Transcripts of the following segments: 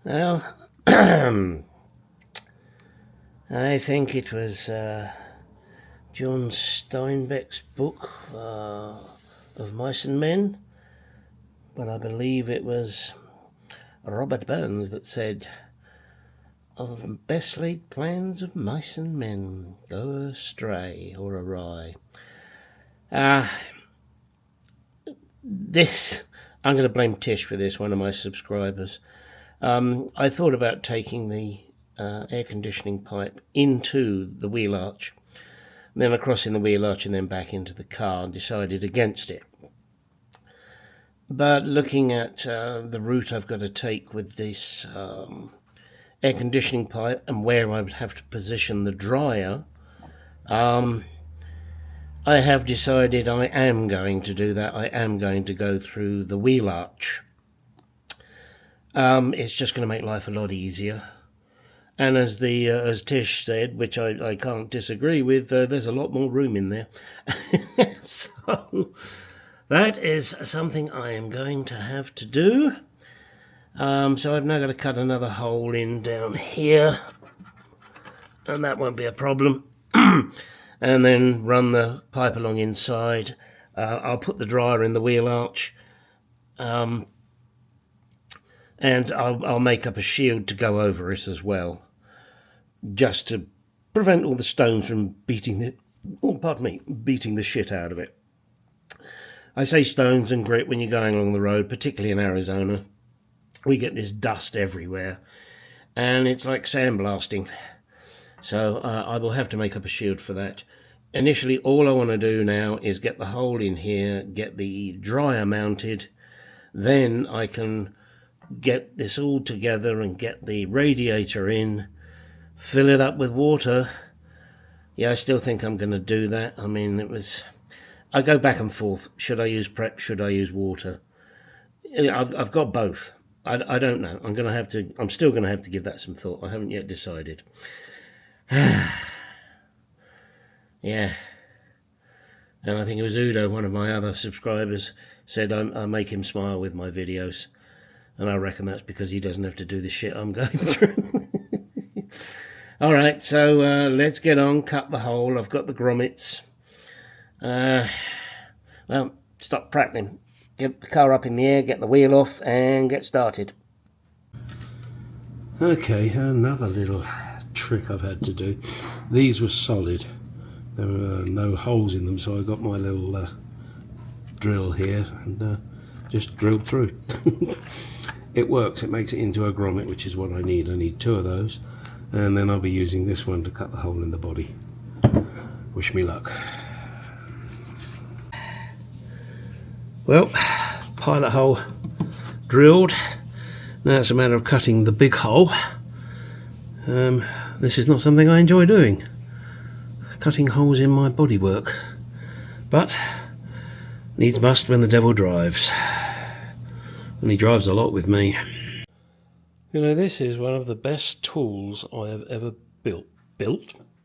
Well, I think it was John Steinbeck's book of Mice and Men, but I believe it was Robert Burns that said, "Of best laid plans of mice and men go astray or awry." This, I'm going to blame Tish for this, one of my subscribers. I thought about taking the air conditioning pipe into the wheel arch, then across in the wheel arch and then back into the car, and decided against it. But looking at the route I've got to take with this air conditioning pipe and where I would have to position the dryer, I have decided I am going to do that. I am going to go through the wheel arch. It's just going to make life a lot easier. And as Tish said, which I can't disagree with, there's a lot more room in there. So that is something I am going to have to do. So I've now got to cut another hole in down here, and that won't be a problem. And then run the pipe along inside. I'll put the dryer in the wheel arch, and I'll make up a shield to go over it as well, just to prevent all the stones from beating the shit out of it. I say stones and grit when you're going along the road, particularly in Arizona. We get this dust everywhere, and it's like sandblasting. So I will have to make up a shield for that. Initially, all I want to do now is get the hole in here, get the dryer mounted, then I can get this all together and get the radiator in, fill it up with water. Yeah, I still think I'm going to do that. I mean, I go back and forth. Should I use prep? Should I use water? I've got both. I don't know. I'm still going to have to give that some thought. I haven't yet decided. Yeah. And I think it was Udo, one of my other subscribers, said I make him smile with my videos. And I reckon that's because he doesn't have to do the shit I'm going through. Alright, so let's get on, cut the hole. I've got the grommets. Well, stop prattling. Get the car up in the air, get the wheel off, and get started. Okay, another little trick I've had to do. These were solid. There were no holes in them, so I got my little drill here and just drilled through. It works. It makes it into a grommet, which is what I need. I need 2 of those, and then I'll be using this one to cut the hole in the body. Wish me luck. Well, pilot hole drilled. Now it's a matter of cutting the big hole. This is not something I enjoy doing, cutting holes in my bodywork, but needs must when the devil drives, and he drives a lot with me. You know, this is one of the best tools I have ever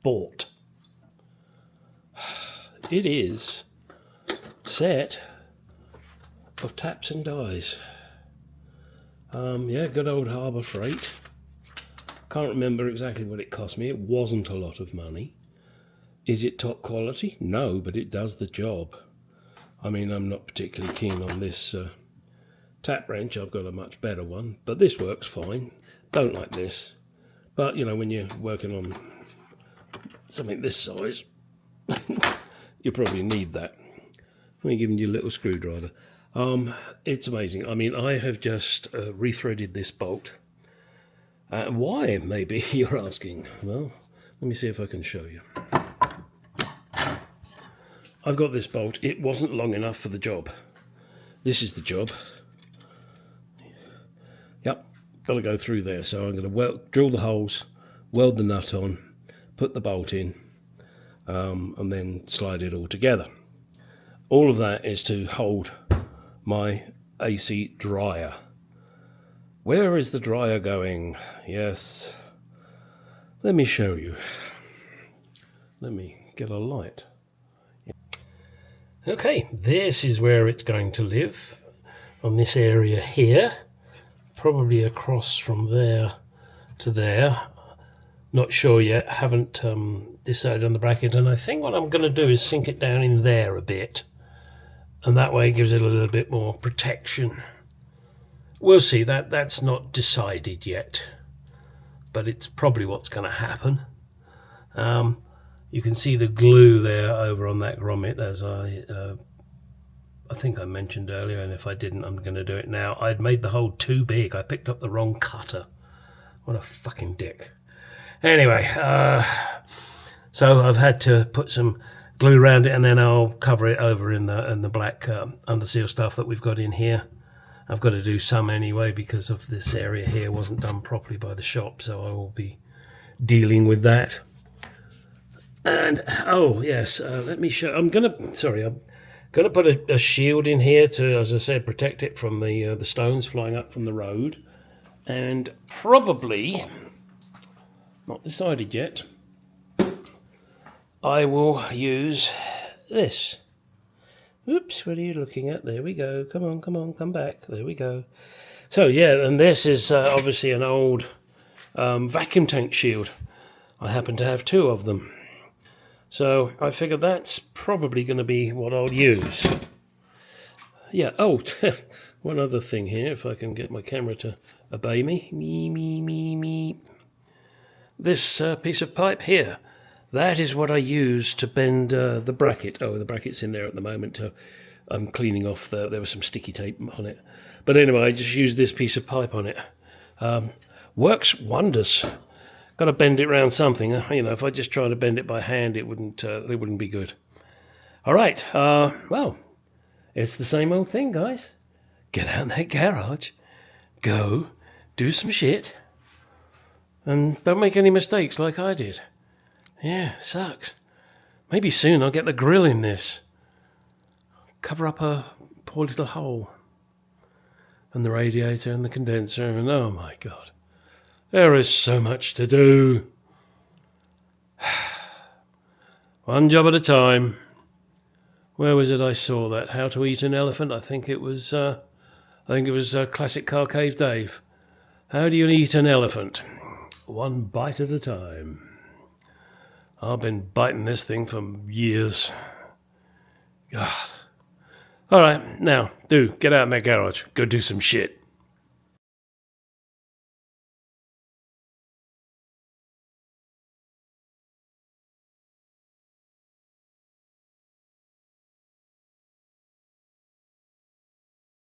bought. It is a set of taps and dies. Yeah, good old Harbour Freight. Can't remember exactly what it cost me. It wasn't a lot of money. Is it top quality? No, but it does the job. I mean, I'm not particularly keen on this tap wrench. I've got a much better one, but this works fine. Don't like this. But, you know, when you're working on something this size, you probably need that. I'm giving you a little screwdriver. It's amazing. I mean, I have just rethreaded this bolt. Why, maybe you're asking? Well, let me see if I can show you. I've got this bolt. It wasn't long enough for the job. This is the job. Yep, got to go through there. So I'm going to drill the holes, weld the nut on, put the bolt in, and then slide it all together. All of that is to hold my AC dryer. Where is the dryer going? Yes. Let me show you. Let me get a light. Okay, this is where it's going to live, on this area here. probably across from there to there. Not sure yet, haven't decided on the bracket, and I think what I'm going to do is sink it down in there a bit, and that way it gives it a little bit more protection. We'll see, that's not decided yet, but it's probably what's going to happen. You can see the glue there over on that grommet, as I think I mentioned earlier, and if I didn't, I'm going to do it now. I'd made the hole too big. I picked up the wrong cutter. What a fucking dick. Anyway, so I've had to put some glue around it, and then I'll cover it over in the black underseal stuff that we've got in here. I've got to do some anyway because of this area here wasn't done properly by the shop, so I will be dealing with that. And oh yes, let me show. I'm gonna put a shield in here to, as I said, protect it from the stones flying up from the road, and probably. Not decided yet. I will use this. Oops, what are you looking at? There we go. Come on, come back. There we go. So yeah, and this is obviously an old vacuum tank shield. I happen to have 2 of them. So I figured that's probably going to be what I'll use. Yeah, oh, one other thing here, if I can get my camera to obey me. Me. This piece of pipe here, that is what I use to bend the bracket. Oh, the bracket's in there at the moment. I'm cleaning off there was some sticky tape on it. But anyway, I just use this piece of pipe on it. Works wonders. Got to bend it around something. You know, if I just try to bend it by hand, it wouldn't be good. All right. Well, it's the same old thing, guys. Get out in that garage, go do some shit. And don't make any mistakes like I did. Yeah, sucks. Maybe soon I'll get the grill in this. Cover up a poor little hole. And the radiator and the condenser and oh my God. There is so much to do. One job at a time. Where was it I saw that? How to Eat an Elephant? I think it was Classic Car Cave Dave. How do you eat an elephant? One bite at a time. I've been biting this thing for years. God. All right, now, get out in that garage. Go do some shit.